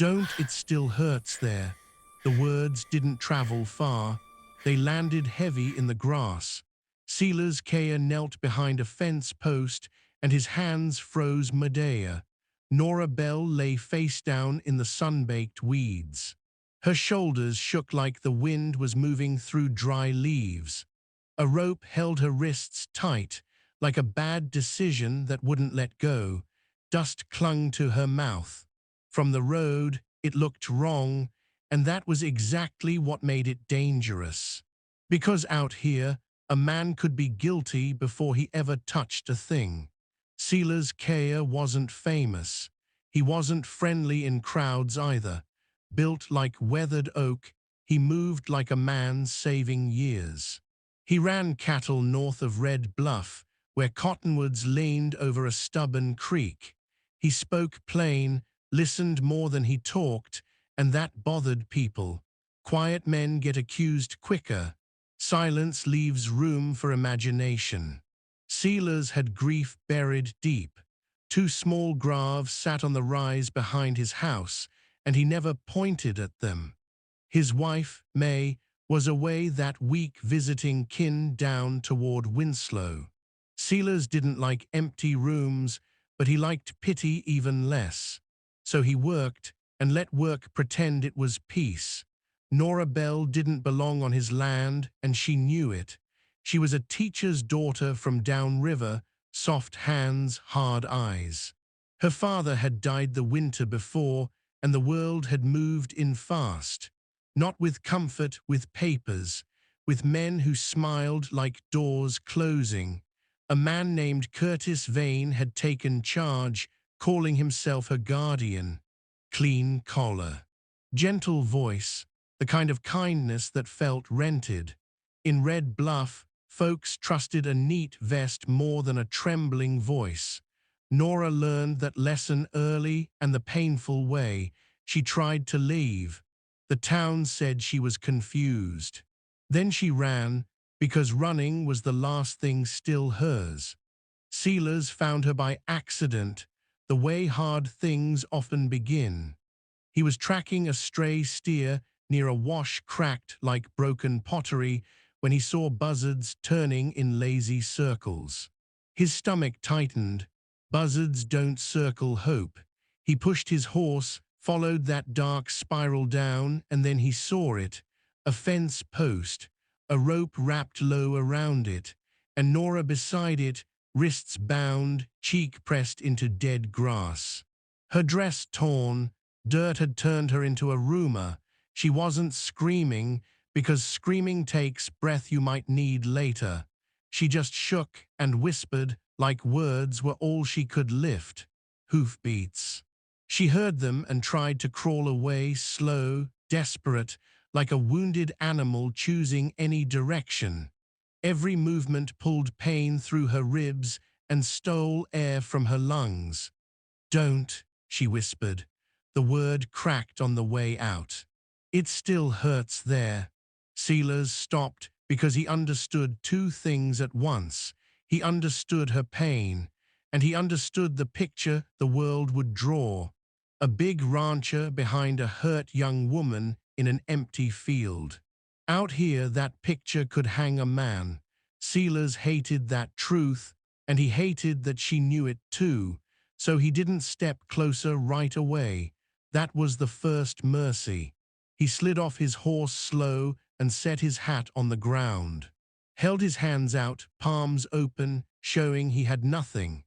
Don't, it still hurts there. The words didn't travel far. They landed heavy in the grass. Silas Kerr knelt behind a fence post and his hands froze Medea. Nora Bell lay face down in the sun-baked weeds. Her shoulders shook like the wind was moving through dry leaves. A rope held her wrists tight, like a bad decision that wouldn't let go. Dust clung to her mouth. From the road, it looked wrong, and that was exactly what made it dangerous. Because out here, a man could be guilty before he ever touched a thing. Silas Kerr wasn't famous. He wasn't friendly in crowds either. Built like weathered oak, he moved like a man saving years. He ran cattle north of Red Bluff, where cottonwoods leaned over a stubborn creek. He spoke plain, listened more than he talked, and that bothered people. Quiet men get accused quicker. Silence leaves room for imagination. Silas had grief buried deep. Two small graves sat on the rise behind his house, and he never pointed at them. His wife, May, was away that week visiting kin down toward Winslow. Silas didn't like empty rooms, but he liked pity even less. So he worked, and let work pretend it was peace. Nora Bell didn't belong on his land, and she knew it. She was a teacher's daughter from downriver, soft hands, hard eyes. Her father had died the winter before, and the world had moved in fast. Not with comfort, with papers, with men who smiled like doors closing. A man named Curtis Vane had taken charge, calling himself her guardian. Clean collar, gentle voice, the kind of kindness that felt rented. In Red Bluff, folks trusted a neat vest more than a trembling voice. Nora learned that lesson early and the painful way. She tried to leave. The town said she was confused. Then she ran, because running was the last thing still hers. Silas found her by accident, the way hard things often begin. He was tracking a stray steer near a wash cracked like broken pottery when he saw buzzards turning in lazy circles. His stomach tightened. Buzzards don't circle hope. He pushed his horse, followed that dark spiral down, and then he saw it. A fence post, a rope wrapped low around it, and Nora beside it, wrists bound, cheek pressed into dead grass. Her dress torn, dirt had turned her into a rumor. She wasn't screaming, because screaming takes breath you might need later. She just shook and whispered like words were all she could lift. Hoofbeats. She heard them and tried to crawl away, slow, desperate, like a wounded animal choosing any direction. Every movement pulled pain through her ribs and stole air from her lungs. Don't, she whispered. The word cracked on the way out. It still hurts there. Silas stopped because he understood two things at once. He understood her pain, and he understood the picture the world would draw. A big rancher behind a hurt young woman in an empty field. Out here, that picture could hang a man. Silas hated that truth, and he hated that she knew it too, so he didn't step closer right away. That was the first mercy. He slid off his horse slow and set his hat on the ground. Held his hands out, palms open, showing he had nothing.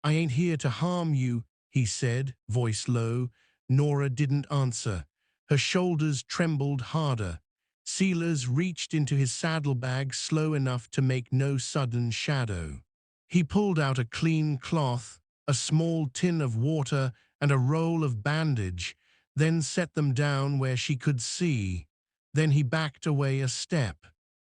I ain't here to harm you, he said, voice low. Nora didn't answer. Her shoulders trembled harder. Silas reached into his saddlebag slow enough to make no sudden shadow. He pulled out a clean cloth, a small tin of water, and a roll of bandage, then set them down where she could see. Then he backed away a step.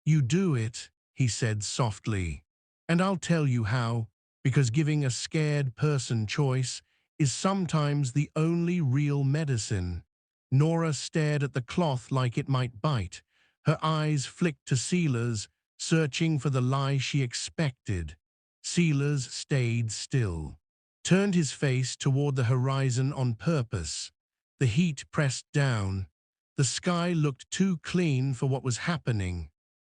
You do it, he said softly. And I'll tell you how, because giving a scared person choice is sometimes the only real medicine. Nora stared at the cloth like it might bite. Her eyes flicked to Silas, searching for the lie she expected. Silas stayed still, turned his face toward the horizon on purpose. The heat pressed down. The sky looked too clean for what was happening.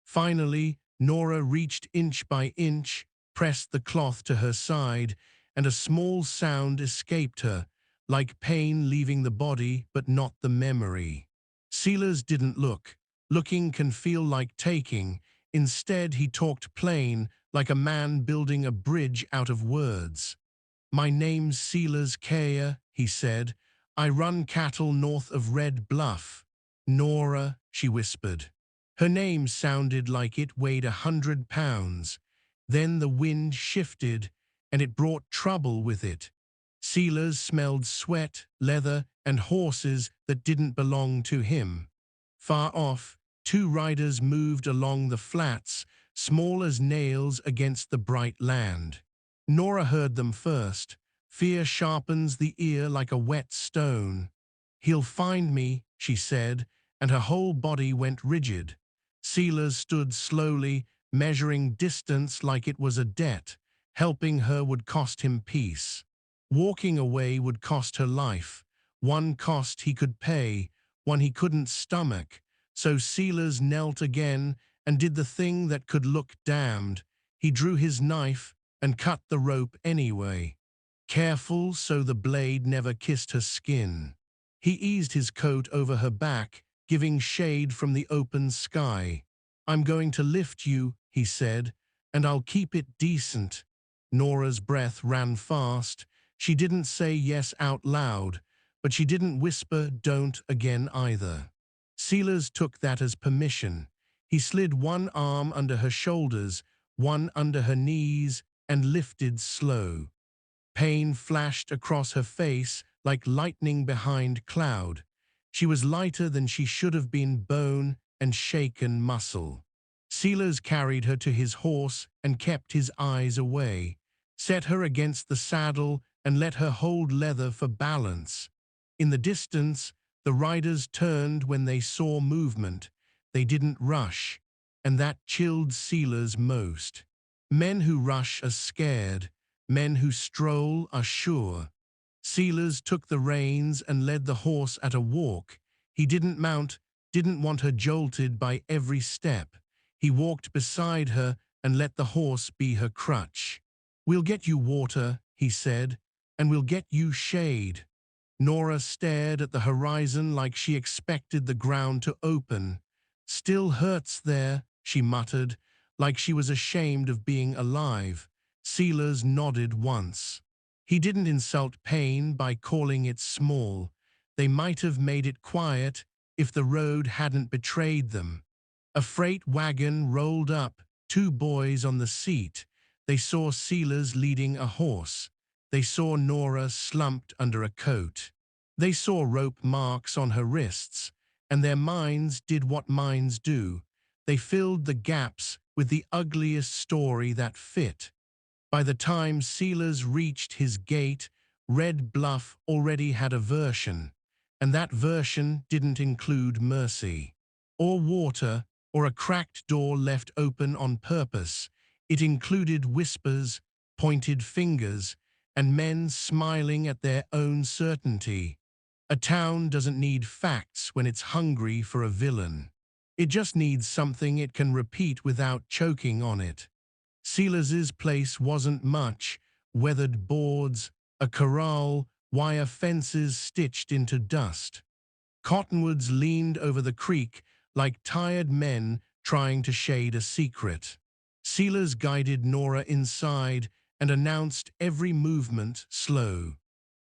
Finally, Nora reached inch by inch, pressed the cloth to her side, and a small sound escaped her, like pain leaving the body but not the memory. Silas didn't look. Looking can feel like taking. Instead, he talked plain, like a man building a bridge out of words. "My name's Silas Kerr," he said. "I run cattle north of Red Bluff." "Nora," she whispered. Her name sounded like it weighed 100 pounds. Then the wind shifted, and it brought trouble with it. Silas smelled sweat, leather, and horses that didn't belong to him. Far off, two riders moved along the flats, small as nails against the bright land. Nora heard them first. Fear sharpens the ear like a wet stone. "He'll find me," she said, and her whole body went rigid. Silas stood slowly, measuring distance like it was a debt. Helping her would cost him peace. Walking away would cost her life. One cost he could pay, one he couldn't stomach. So Silas knelt again and did the thing that could look damned. He drew his knife and cut the rope anyway. Careful so the blade never kissed her skin. He eased his coat over her back, giving shade from the open sky. "I'm going to lift you," he said, "and I'll keep it decent." Nora's breath ran fast. She didn't say yes out loud, but she didn't whisper don't again either. Silas took that as permission. He slid one arm under her shoulders, one under her knees, and lifted slow. Pain flashed across her face like lightning behind cloud. She was lighter than she should have been, bone and shaken muscle. Silas carried her to his horse and kept his eyes away, set her against the saddle and let her hold leather for balance. In the distance, the riders turned when they saw movement. They didn't rush, and that chilled Silas most. Men who rush are scared. Men who stroll are sure. Silas took the reins and led the horse at a walk. He didn't mount, didn't want her jolted by every step. He walked beside her and let the horse be her crutch. "We'll get you water," he said, "and we'll get you shade." Nora stared at the horizon like she expected the ground to open. "Still hurts there," she muttered, like she was ashamed of being alive. Silas nodded once. He didn't insult pain by calling it small. They might have made it quiet if the road hadn't betrayed them. A freight wagon rolled up, two boys on the seat. They saw Silas leading a horse. They saw Nora slumped under a coat. They saw rope marks on her wrists, and their minds did what minds do. They filled the gaps with the ugliest story that fit. By the time Silas reached his gate, Red Bluff already had a version, and that version didn't include mercy, or water, or a cracked door left open on purpose. It included whispers, pointed fingers, and men smiling at their own certainty. A town doesn't need facts when it's hungry for a villain. It just needs something it can repeat without choking on it. Silas's place wasn't much: weathered boards, a corral, wire fences stitched into dust. Cottonwoods leaned over the creek like tired men trying to shade a secret. Silas guided Nora inside and announced every movement slow.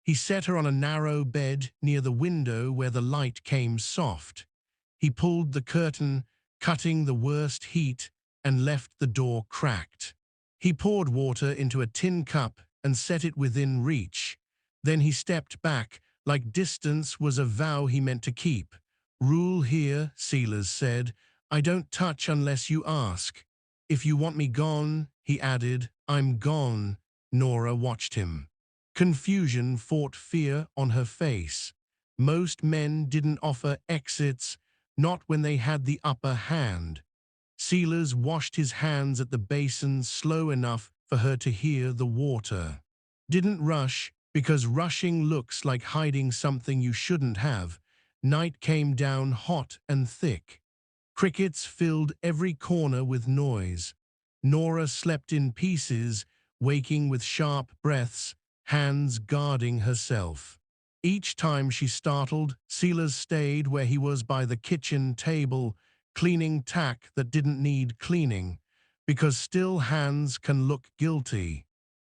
He set her on a narrow bed near the window where the light came soft. He pulled the curtain, cutting the worst heat, and left the door cracked. He poured water into a tin cup and set it within reach. Then he stepped back, like distance was a vow he meant to keep. "Rule here," Silas said. "I don't touch unless you ask. If you want me gone," he added, "I'm gone." Nora watched him. Confusion fought fear on her face. Most men didn't offer exits, not when they had the upper hand. Silas washed his hands at the basin slow enough for her to hear the water. Didn't rush, because rushing looks like hiding something you shouldn't have. Night came down hot and thick. Crickets filled every corner with noise. Nora slept in pieces, waking with sharp breaths, hands guarding herself. Each time she startled, Silas stayed where he was by the kitchen table, cleaning tack that didn't need cleaning, because still hands can look guilty.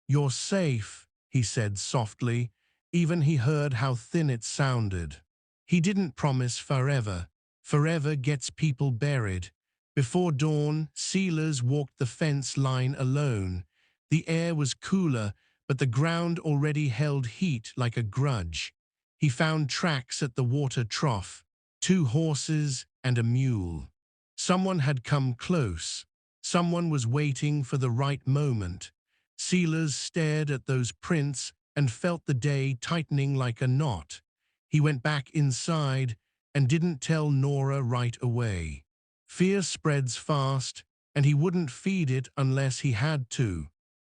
"You're safe," he said softly. Even he heard how thin it sounded. He didn't promise forever. Forever gets people buried. Before dawn, Silas walked the fence line alone. The air was cooler, but the ground already held heat like a grudge. He found tracks at the water trough, 2 horses and a mule. Someone had come close. Someone was waiting for the right moment. Silas stared at those prints and felt the day tightening like a knot. He went back inside and didn't tell Nora right away. Fear spreads fast, and he wouldn't feed it unless he had to.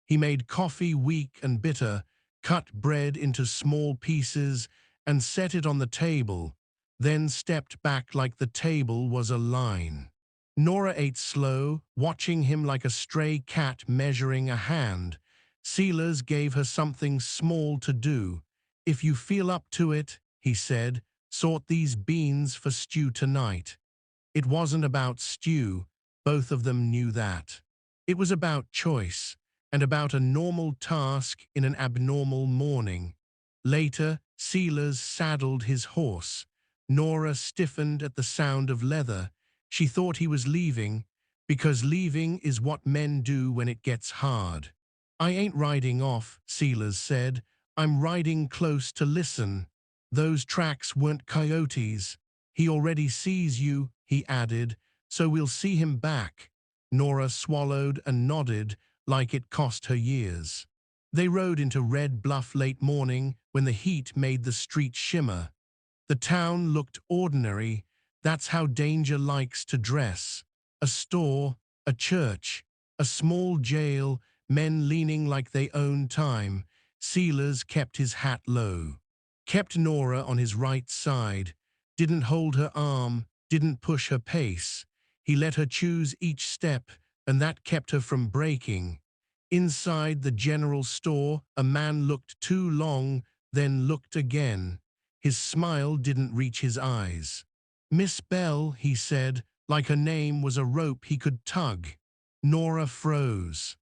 He made coffee weak and bitter, cut bread into small pieces, and set it on the table, then stepped back like the table was a line. Nora ate slow, watching him like a stray cat measuring a hand. Silas gave her something small to do. "If you feel up to it," he said, "sort these beans for stew tonight." It wasn't about stew, both of them knew that. It was about choice, and about a normal task in an abnormal morning. Later, Silas saddled his horse. Nora stiffened at the sound of leather. She thought he was leaving, because leaving is what men do when it gets hard. "I ain't riding off," Silas said. "I'm riding close to listen. Those tracks weren't coyotes. He already sees you," he added, "so we'll see him back." Nora swallowed and nodded like it cost her years. They rode into Red Bluff late morning when the heat made the street shimmer. The town looked ordinary. That's how danger likes to dress. A store, a church, a small jail, men leaning like they own time. Silas kept his hat low. Kept Nora on his right side. Didn't hold her arm, didn't push her pace. He let her choose each step, and that kept her from breaking. Inside the general store, a man looked too long, then looked again. His smile didn't reach his eyes. "Miss Bell," he said, like her name was a rope he could tug. Nora froze.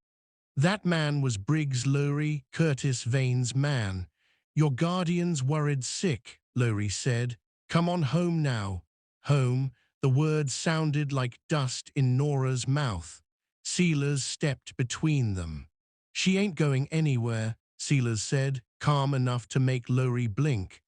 That man was Briggs Lowry, Curtis Vane's man. "Your guardian's worried sick," Lowry said. "Come on home now." Home, the word sounded like dust in Nora's mouth. Silas stepped between them. "She ain't going anywhere," Silas said, calm enough to make Lowry blink.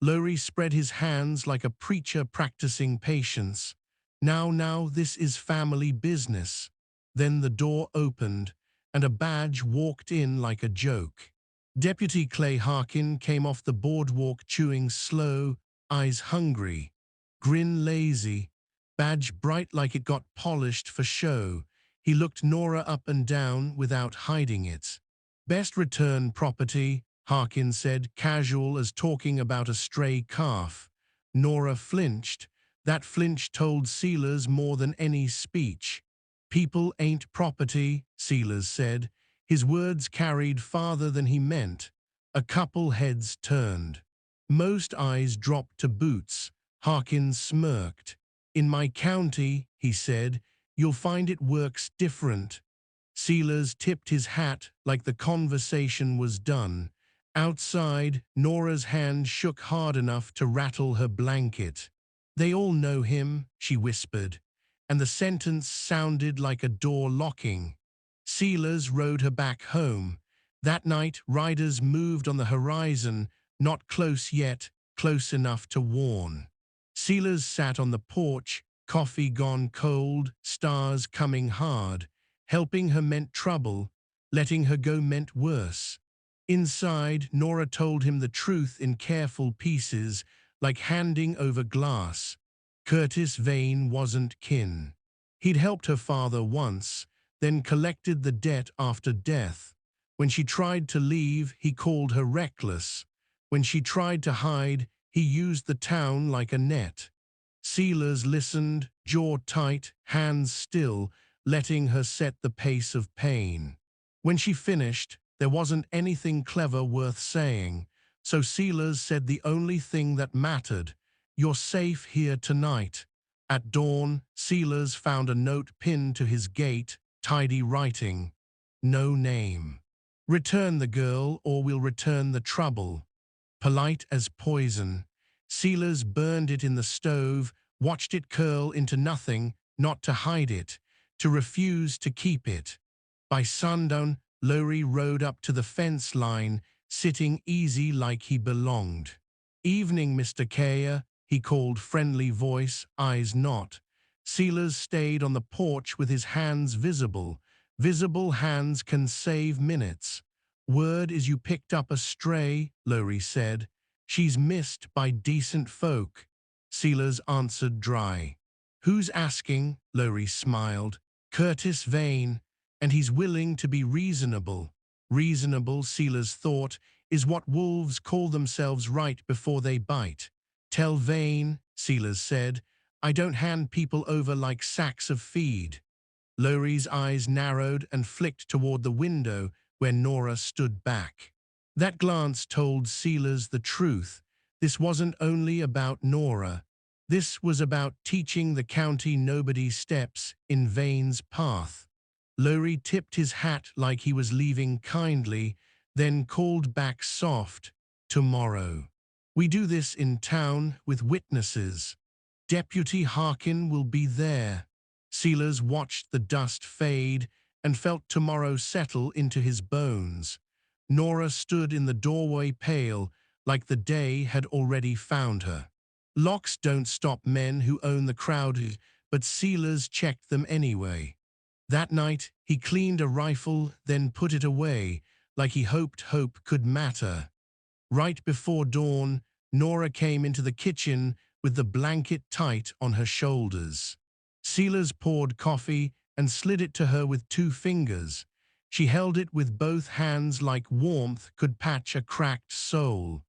Lowry spread his hands like a preacher practicing patience. Now, this is family business." Then the door opened, and a badge walked in like a joke. Deputy Clay Harkin came off the boardwalk chewing slow, eyes hungry, grin lazy, badge bright like it got polished for show. He looked Nora up and down without hiding it. "Best return property," Harkin said, casual as talking about a stray calf. Nora flinched. That flinch told Silas more than any speech. "People ain't property," Silas said. His words carried farther than he meant. A couple heads turned. Most eyes dropped to boots. Harkin smirked. "In my county," he said, "you'll find it works different." Silas tipped his hat like the conversation was done. Outside, Nora's hand shook hard enough to rattle her blanket. "They all know him," she whispered, and the sentence sounded like a door locking. Silas rode her back home. That night, riders moved on the horizon, not close yet, close enough to warn. Silas sat on the porch, coffee gone cold, stars coming hard. Helping her meant trouble, letting her go meant worse. Inside, Nora told him the truth in careful pieces, like handing over glass. Curtis Vane wasn't kin. He'd helped her father once, then collected the debt after death. When she tried to leave, he called her reckless. When she tried to hide, he used the town like a net. Silas listened, jaw tight, hands still, letting her set the pace of pain. When she finished, there wasn't anything clever worth saying, so Silas said the only thing that mattered: "You're safe here tonight." At dawn, Silas found a note pinned to his gate, tidy writing: "No name. Return the girl or we'll return the trouble." Polite as poison, Silas burned it in the stove, watched it curl into nothing, not to hide it, to refuse to keep it. By sundown, Lowry rode up to the fence line, sitting easy like he belonged. "Evening, Mr. Kerr," he called, friendly voice, eyes not. Silas stayed on the porch with his hands visible. Visible hands can save minutes. "Word is you picked up a stray," Lowry said. "She's missed by decent folk." Silas answered dry. "Who's asking?" Lowry smiled. "Curtis Vane, and he's willing to be reasonable." Reasonable, Silas thought, is what wolves call themselves right before they bite. "Tell Vane," Silas said, "I don't hand people over like sacks of feed." Lowry's eyes narrowed and flicked toward the window where Nora stood back. That glance told Silas the truth. This wasn't only about Nora. This was about teaching the county nobody steps in Vane's path. Lowry tipped his hat like he was leaving kindly, then called back soft, "Tomorrow. We do this in town with witnesses. Deputy Harkin will be there." Silas watched the dust fade and felt tomorrow settle into his bones. Nora stood in the doorway pale, like the day had already found her. Locks don't stop men who own the crowd, but Silas checked them anyway. That night, he cleaned a rifle, then put it away, like he hoped hope could matter. Right before dawn, Nora came into the kitchen with the blanket tight on her shoulders. Silas poured coffee and slid it to her with 2 fingers. She held it with both hands like warmth could patch a cracked soul.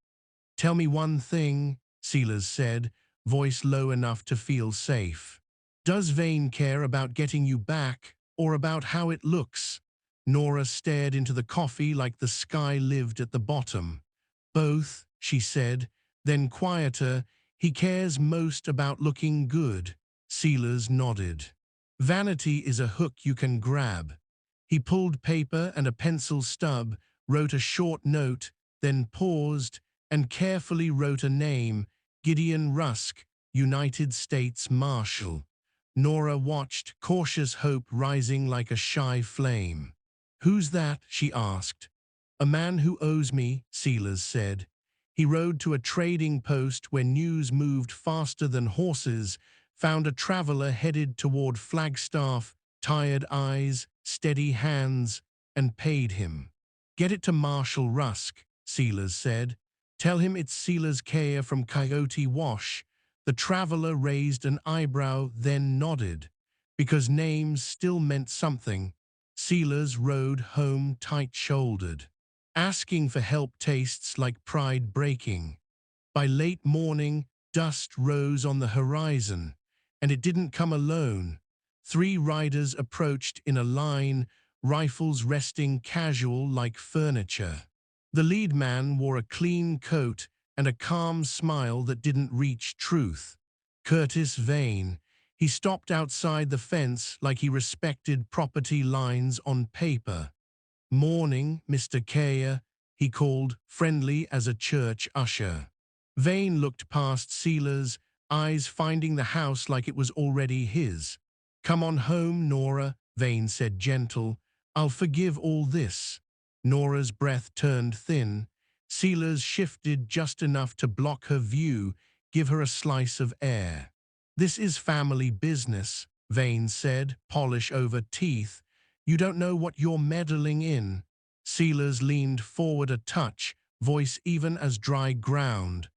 "Tell me one thing," Silas said, voice low enough to feel safe. "Does Vane care about getting you back, or about how it looks?" Nora stared into the coffee like the sky lived at the bottom. "Both," she said, then quieter, "He cares most about looking good." Silas nodded. "Vanity is a hook you can grab." He pulled paper and a pencil stub, wrote a short note, then paused and carefully wrote a name: Gideon Rusk, United States Marshal. Nora watched, cautious hope rising like a shy flame. "Who's that?" she asked. "A man who owes me," Silas said. He rode to a trading post where news moved faster than horses, found a traveler headed toward Flagstaff, tired eyes, steady hands, and paid him. "Get it to Marshal Rusk," Silas said. "Tell him it's Silas Kerr from Coyote Wash." The traveler raised an eyebrow, then nodded. Because names still meant something, Silas rode home tight-shouldered. Asking for help tastes like pride breaking. By late morning, dust rose on the horizon, and it didn't come alone. 3 riders approached in a line, rifles resting casual like furniture. The lead man wore a clean coat and a calm smile that didn't reach truth. Curtis Vane. He stopped outside the fence like he respected property lines on paper. "Morning, Mr. Kerr," he called, friendly as a church usher. Vane looked past Silas, eyes finding the house like it was already his. "Come on home, Nora," Vane said, gentle. "I'll forgive all this." Nora's breath turned thin. Silas shifted just enough to block her view, give her a slice of air. "This is family business," Vane said, polish over teeth. "You don't know what you're meddling in." Silas leaned forward a touch, voice even as dry ground.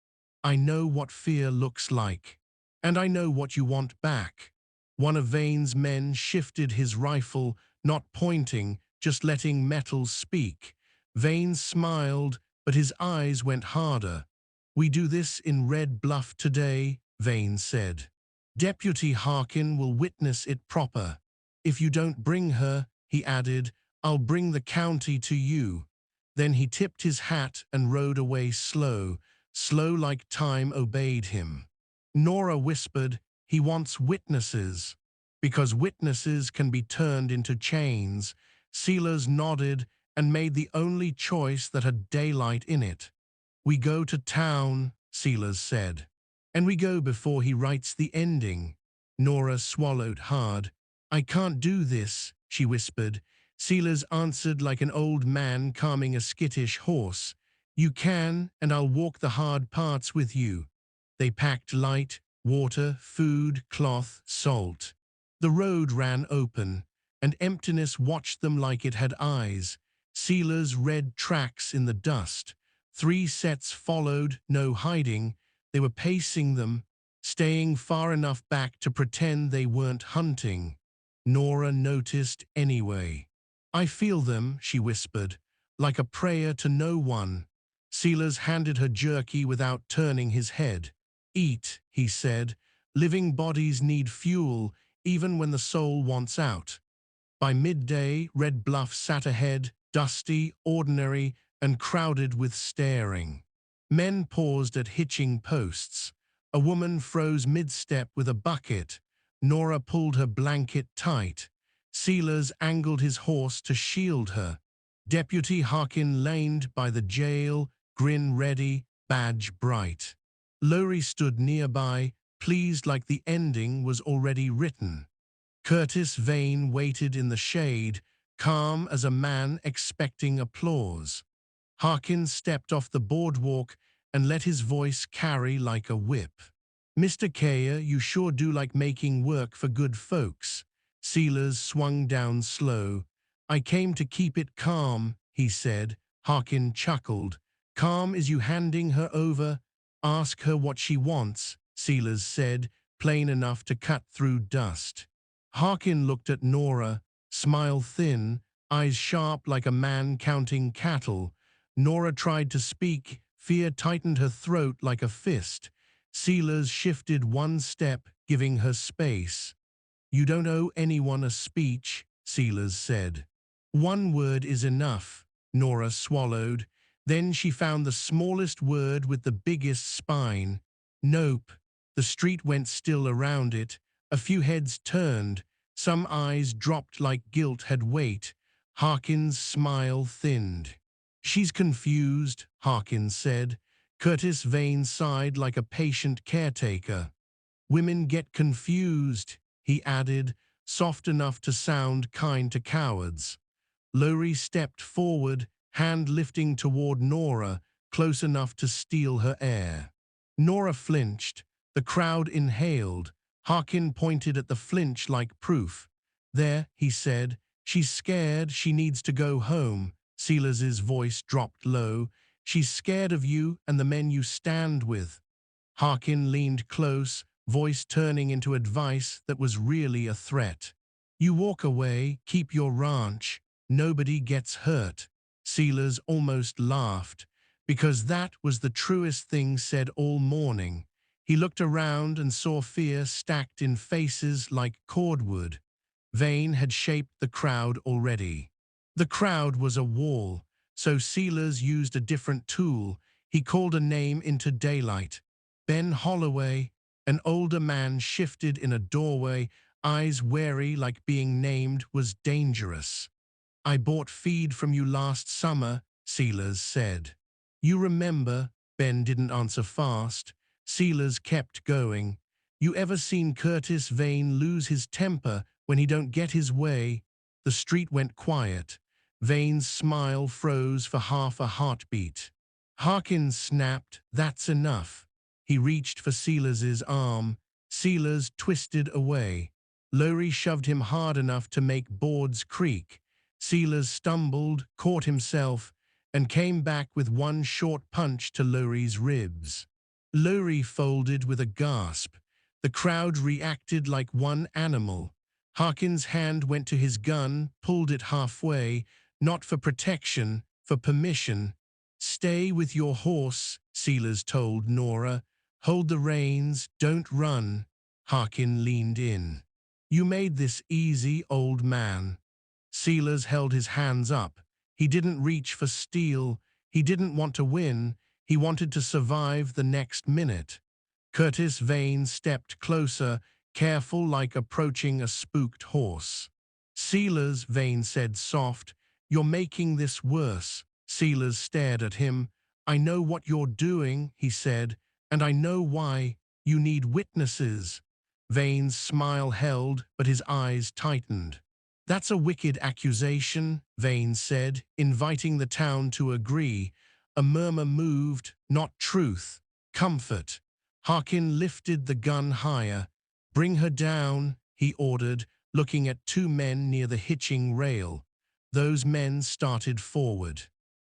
"I know what fear looks like. And I know what you want back." One of Vane's men shifted his rifle, not pointing, just letting metal speak. Vane smiled, but his eyes went harder. We do this in Red Bluff today, Vane said. Deputy Harkin will witness it proper. If you don't bring her, he added, I'll bring the county to you. Then he tipped his hat and rode away slow, slow like time obeyed him. Nora whispered, he wants witnesses. Because witnesses can be turned into chains. Silas nodded and made the only choice that had daylight in it. We go to town, Silas said. And we go before he writes the ending. Nora swallowed hard. I can't do this, she whispered. Silas answered like an old man calming a skittish horse. You can, and I'll walk the hard parts with you. They packed light, water, food, cloth, salt. The road ran open, and emptiness watched them like it had eyes. Silas read tracks in the dust. 3 sets followed, no hiding. They were pacing them, staying far enough back to pretend they weren't hunting. Nora noticed anyway. I feel them, she whispered, like a prayer to no one. Silas handed her jerky without turning his head. Eat, he said. Living bodies need fuel, even when the soul wants out. By midday, Red Bluff sat ahead, dusty, ordinary, and crowded with staring. Men paused at hitching posts. A woman froze mid-step with a bucket. Nora pulled her blanket tight. Silas angled his horse to shield her. Deputy Harkin laned by the jail, grin ready, badge bright. Lowry stood nearby, pleased like the ending was already written. Curtis Vane waited in the shade, calm as a man expecting applause. Harkin stepped off the boardwalk and let his voice carry like a whip. Mr. Kerr, you sure do like making work for good folks. Silas swung down slow. I came to keep it calm, he said. Harkin chuckled. Calm is you handing her over? Ask her what she wants, Silas said, plain enough to cut through dust. Harkin looked at Nora, smile thin, eyes sharp like a man counting cattle. Nora tried to speak, fear tightened her throat like a fist. Silas shifted 1 step, giving her space. You don't owe anyone a speech, Silas said. 1 word is enough, Nora swallowed. Then she found the smallest word with the biggest spine. Nope. The street went still around it. A few heads turned. Some eyes dropped like guilt had weight. Harkin's smile thinned. She's confused, Harkin said. Curtis Vane sighed like a patient caretaker. Women get confused, he added, soft enough to sound kind to cowards. Lowry stepped forward, hand lifting toward Nora, close enough to steal her air. Nora flinched. The crowd inhaled. Harkin pointed at the flinch like proof. There, he said, she's scared, she needs to go home. Silas's voice dropped low. She's scared of you and the men you stand with. Harkin leaned close, voice turning into advice that was really a threat. You walk away, keep your ranch. Nobody gets hurt. Silas almost laughed, because that was the truest thing said all morning. He looked around and saw fear stacked in faces like cordwood. Vane had shaped the crowd already. The crowd was a wall, so Silas used a different tool. He called a name into daylight. Ben Holloway. An older man shifted in a doorway, eyes wary like being named was dangerous. I bought feed from you last summer, Silas said. You remember? Ben didn't answer fast. Silas kept going. You ever seen Curtis Vane lose his temper when he don't get his way? The street went quiet. Vane's smile froze for half a heartbeat. Harkin snapped, that's enough. He reached for Silas's arm. Silas twisted away. Lowry shoved him hard enough to make boards creak. Silas stumbled, caught himself, and came back with 1 short punch to Lowry's ribs. Lowry folded with a gasp. The crowd reacted like one animal. Harkin's hand went to his gun, pulled it halfway, not for protection, for permission. Stay with your horse, Silas told Nora. Hold the reins, don't run. Harkin leaned in. You made this easy, old man. Silas held his hands up. He didn't reach for steel. He didn't want to win. He wanted to survive the next minute. Curtis Vane stepped closer, careful like approaching a spooked horse. Silas, Vane said soft, you're making this worse. Silas stared at him. I know what you're doing, he said, and I know why. You need witnesses. Vane's smile held, but his eyes tightened. That's a wicked accusation, Vane said, inviting the town to agree. A murmur moved, not truth, comfort. Harkin lifted the gun higher. Bring her down, he ordered, looking at two men near the hitching rail. Those men started forward.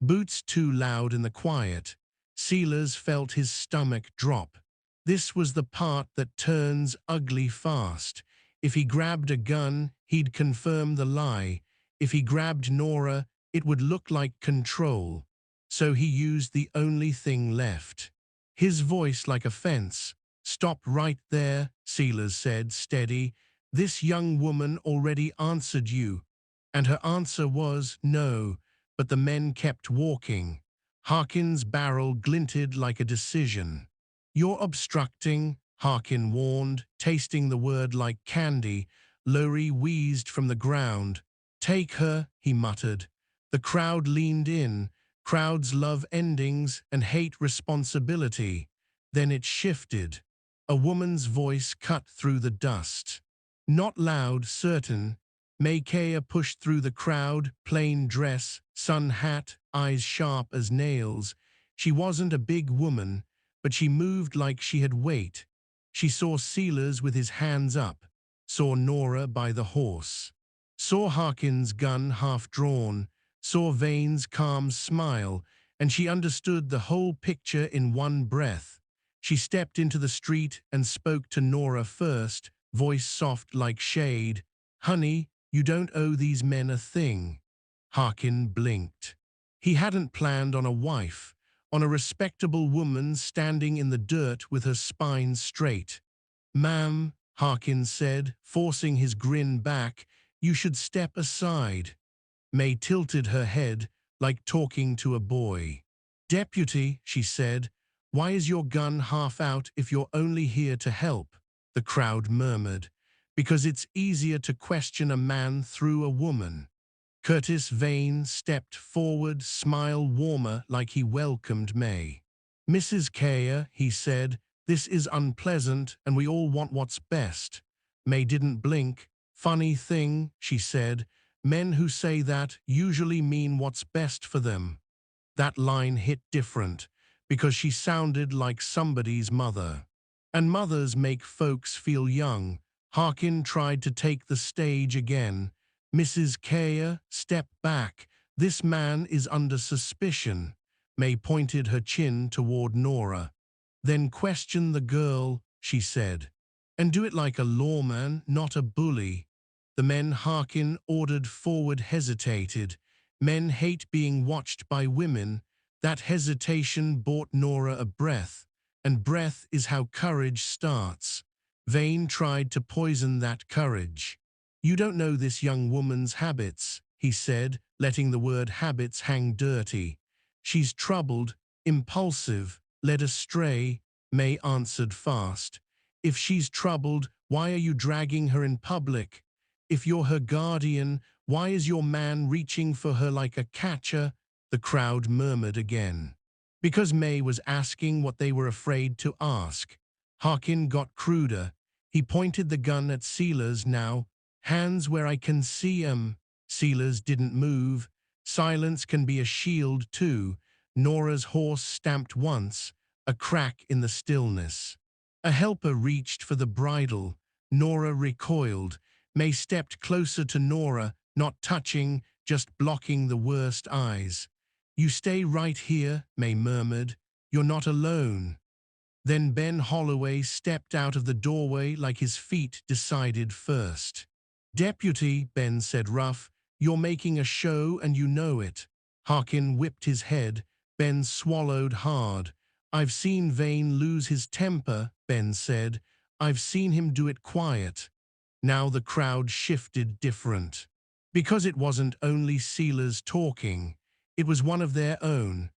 Boots too loud in the quiet. Silas felt his stomach drop. This was the part that turns ugly fast. If he grabbed a gun, he'd confirm the lie. If he grabbed Nora, it would look like control. So he used the only thing left. His voice like a fence. Stop right there, Silas said, steady. This young woman already answered you. And her answer was no, but the men kept walking. Harkin's barrel glinted like a decision. You're obstructing, Harkin warned, tasting the word like candy. Lowry wheezed from the ground. Take her, he muttered. The crowd leaned in. Crowds love endings and hate responsibility. Then it shifted. A woman's voice cut through the dust. Not loud, certain. Maykaya pushed through the crowd, plain dress, sun hat, eyes sharp as nails. She wasn't a big woman, but she moved like she had weight. She saw Silas with his hands up, saw Nora by the horse, saw Harkin's gun half drawn, saw Vane's calm smile, and she understood the whole picture in one breath. She stepped into the street and spoke to Nora first, voice soft like shade. Honey, you don't owe these men a thing. Harkin blinked. He hadn't planned on a wife, on a respectable woman standing in the dirt with her spine straight. Ma'am, Harkin said, forcing his grin back, you should step aside. May tilted her head, like talking to a boy. Deputy, she said, why is your gun half out if you're only here to help? The crowd murmured. Because it's easier to question a man through a woman. Curtis Vane stepped forward, smile warmer like he welcomed May. Mrs. Kerr, he said, this is unpleasant and we all want what's best. May didn't blink. Funny thing, she said, men who say that usually mean what's best for them. That line hit different because she sounded like somebody's mother. And mothers make folks feel young. Harkin tried to take the stage again. Mrs. Kerr, step back. This man is under suspicion. May pointed her chin toward Nora. Then question the girl, she said. And do it like a lawman, not a bully. The men Harkin ordered forward hesitated. Men hate being watched by women. That hesitation bought Nora a breath. And breath is how courage starts. Vane tried to poison that courage. You don't know this young woman's habits, he said, letting the word habits hang dirty. She's troubled, impulsive, led astray, May answered fast. If she's troubled, why are you dragging her in public? If you're her guardian, why is your man reaching for her like a catcher? The crowd murmured again. Because May was asking what they were afraid to ask. Harkin got cruder. He pointed the gun at Silas now. Hands where I can see 'em. Silas didn't move. Silence can be a shield too. Nora's horse stamped once, a crack in the stillness. A helper reached for the bridle. Nora recoiled. May stepped closer to Nora, not touching, just blocking the worst eyes. You stay right here, May murmured. You're not alone. Then Ben Holloway stepped out of the doorway like his feet decided first. Deputy, Ben said rough, you're making a show and you know it. Harkin whipped his head. Ben swallowed hard. I've seen Vane lose his temper, Ben said. I've seen him do it quiet. Now the crowd shifted different. Because it wasn't only Silas talking, it was one of their own.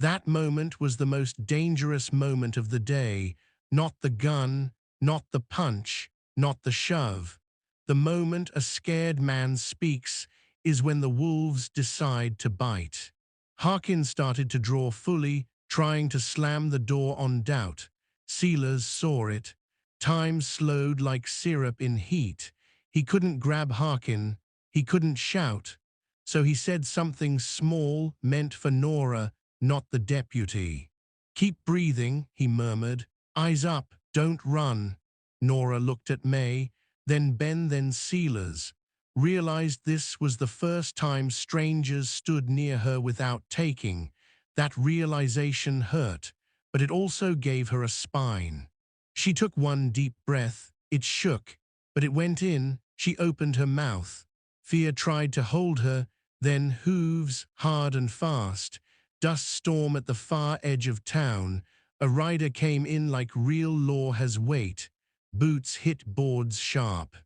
That moment was the most dangerous moment of the day. Not the gun, not the punch, not the shove. The moment a scared man speaks is when the wolves decide to bite. Harkin started to draw fully, trying to slam the door on Doubt. Silas saw it. Time slowed like syrup in heat. He couldn't grab Harkin. He couldn't shout. So he said something small, meant for Nora, not the deputy. Keep breathing, he murmured. Eyes up, don't run. Nora looked at May, then Ben, then Silas. Realized this was the first time strangers stood near her without taking. That realization hurt, but it also gave her a spine. She took one deep breath. It shook, but it went in. She opened her mouth. Fear tried to hold her, then hooves, hard and fast. Dust storm at the far edge of town. A rider came in like real law has weight. Boots hit boards sharp.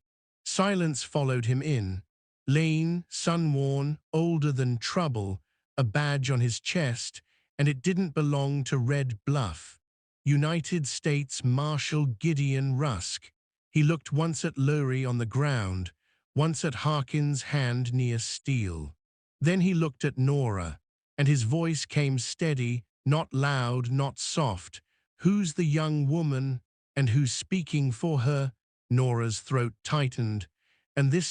Silence followed him in. Lean, sun-worn, older than trouble, a badge on his chest, and it didn't belong to Red Bluff. United States Marshal Gideon Rusk. He looked once at Lurie on the ground, once at Harkin's hand near steel. Then he looked at Nora, and his voice came steady, not loud, not soft. Who's the young woman, and who's speaking for her? Nora's throat tightened, and this